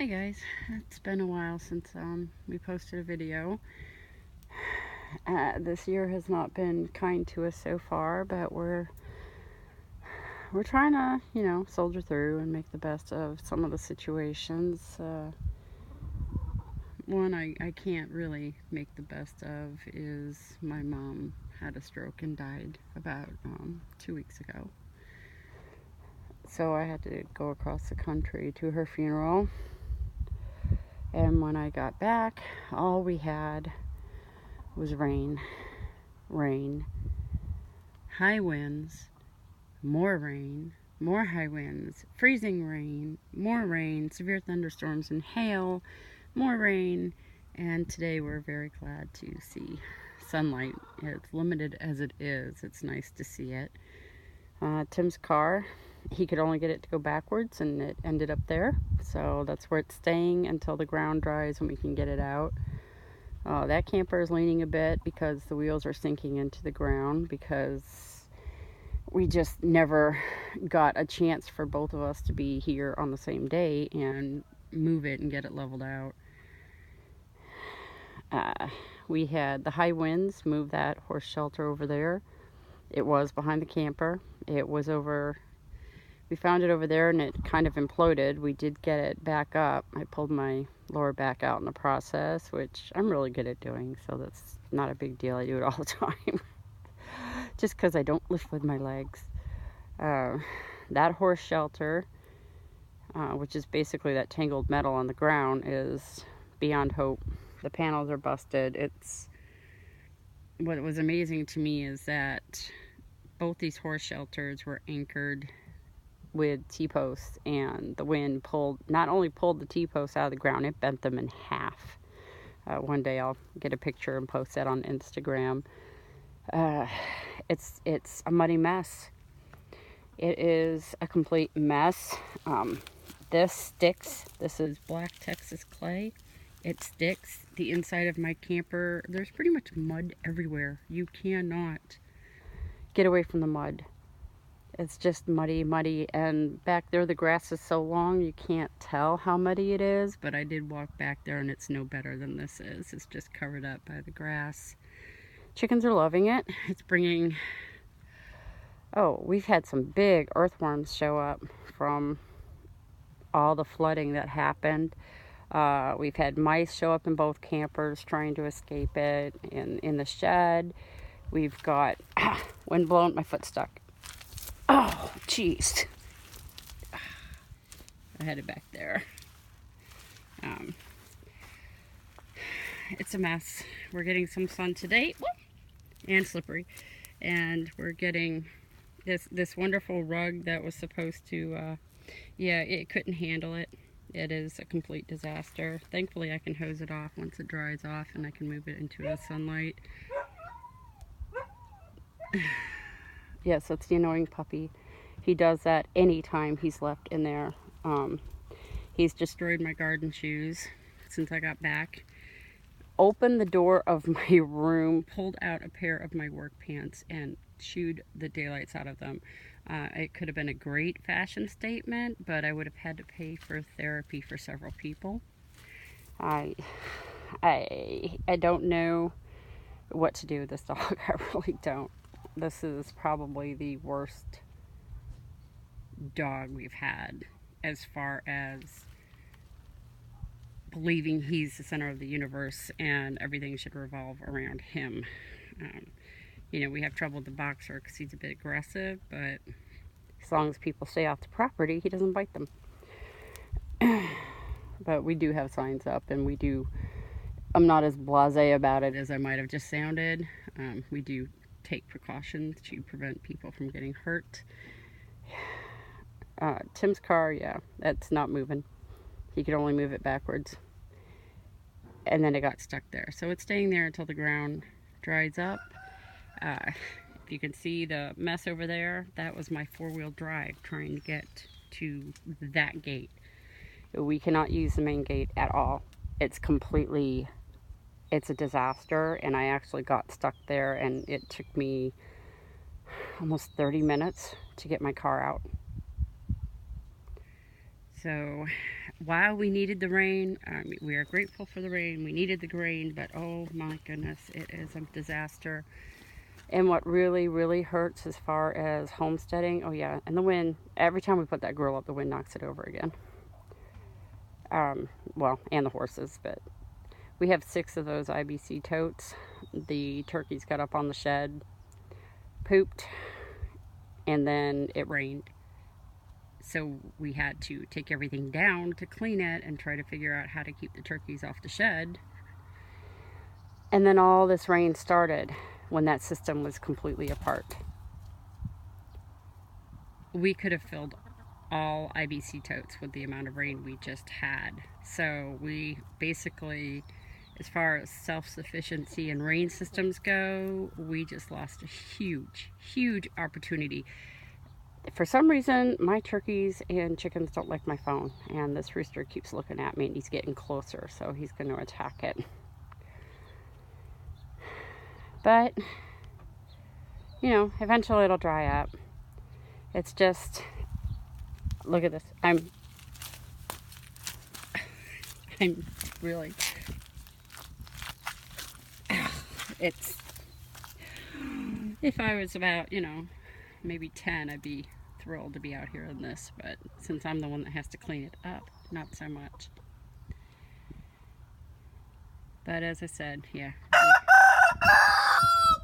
Hi guys, it's been a while since we posted a video. This year has not been kind to us so far, but we're trying to, soldier through and make the best of some of the situations. One I can't really make the best of is my mom had a stroke and died about 2 weeks ago. So I had to go across the country to her funeral. And when I got back, all we had was rain, high winds, more rain, more high winds, freezing rain, more rain, severe thunderstorms and hail, more rain. And today we're very glad to see sunlight. It's limited as it is. It's nice to see it. Tim's car, he could only get it to go backwards and it ended up there. So that's where it's staying until the ground dries and we can get it out. That camper is leaning a bit because the wheels are sinking into the ground because we just never got a chance for both of us to be here on the same day and move it and get it leveled out. We had the high winds move that horse shelter over there. It was behind the camper. It was over. We found it over there and it kind of imploded. We did get it back up. I pulled my lower back out in the process, which I'm really good at doing, so that's not a big deal. I do it all the time. Just because I don't lift with my legs. That horse shelter, which is basically that tangled metal on the ground, is beyond hope. The panels are busted. What was amazing to me is that both these horse shelters were anchored with T-posts, and the wind not only pulled the T-posts out of the ground, it bent them in half. One day I'll get a picture and post that on Instagram. It's a muddy mess. It is a complete mess. This sticks. This is black Texas clay. It sticks. The inside of my camper, there's pretty much mud everywhere. You cannot get away from the mud. It's just muddy, and back there the grass is so long you can't tell how muddy it is, but I did walk back there and it's no better than this is. It's just covered up by the grass. Chickens are loving it. We've had some big earthworms show up from all the flooding that happened. We've had mice show up in both campers trying to escape it. In the shed, we've got wind blown, my foot stuck. Oh, jeez. I had it back there. It's a mess. We're getting some sun today, and slippery. And we're getting this wonderful rug that was supposed to, it couldn't handle it. It is a complete disaster. Thankfully, I can hose it off once it dries off, and I can move it into the sunlight. Yes, that's the annoying puppy. He does that anytime he's left in there. He's destroyed my garden shoes since I got back. Opened the door of my room, pulled out a pair of my work pants, and chewed the daylights out of them. It could have been a great fashion statement, but I would have had to pay for therapy for several people. I don't know what to do with this dog. I really don't. This is probably the worst dog we've had as far as believing he's the center of the universe and everything should revolve around him. We have trouble with the boxer because he's a bit aggressive, but as long as people stay off the property, he doesn't bite them. But we do have signs up, and I'm not as blasé about it as I might have just sounded. We do take precautions to prevent people from getting hurt. Tim's car, that's not moving. He could only move it backwards. And then it got stuck there. So it's staying there until the ground dries up. If you can see the mess over there, that was my four-wheel drive trying to get to that gate. We cannot use the main gate at all. It's a disaster, and I actually got stuck there, and it took me almost 30 minutes to get my car out. So while we needed the rain, we are grateful for the rain. We needed the rain, but oh my goodness, it is a disaster. And what really, really hurts as far as homesteading, oh yeah, and the wind, every time we put that grill up, the wind knocks it over again. Well, and the horses, but we have 6 of those IBC totes. The turkeys got up on the shed, pooped, and then it rained. So we had to take everything down to clean it and try to figure out how to keep the turkeys off the shed. And then all this rain started when that system was completely apart. We could have filled all IBC totes with the amount of rain we just had. So we basically, as far as self-sufficiency and rain systems go, we just lost a huge, huge opportunity. For some reason, my turkeys and chickens don't like my phone, and this rooster keeps looking at me and he's getting closer, so he's going to attack it. But, you know, eventually it'll dry up. It's just, look at this. I'm really, it's, if I was about, you know, maybe 10, I'd be thrilled to be out here in this, but since I'm the one that has to clean it up, not so much. But as I said, yeah,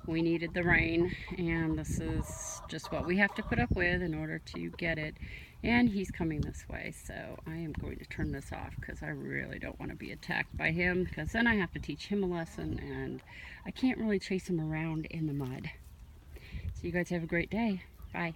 we needed the rain, and this is just what we have to put up with in order to get it. And he's coming this way, so I am going to turn this off because I really don't want to be attacked by him, because then I have to teach him a lesson, and I can't really chase him around in the mud. So you guys have a great day. Bye.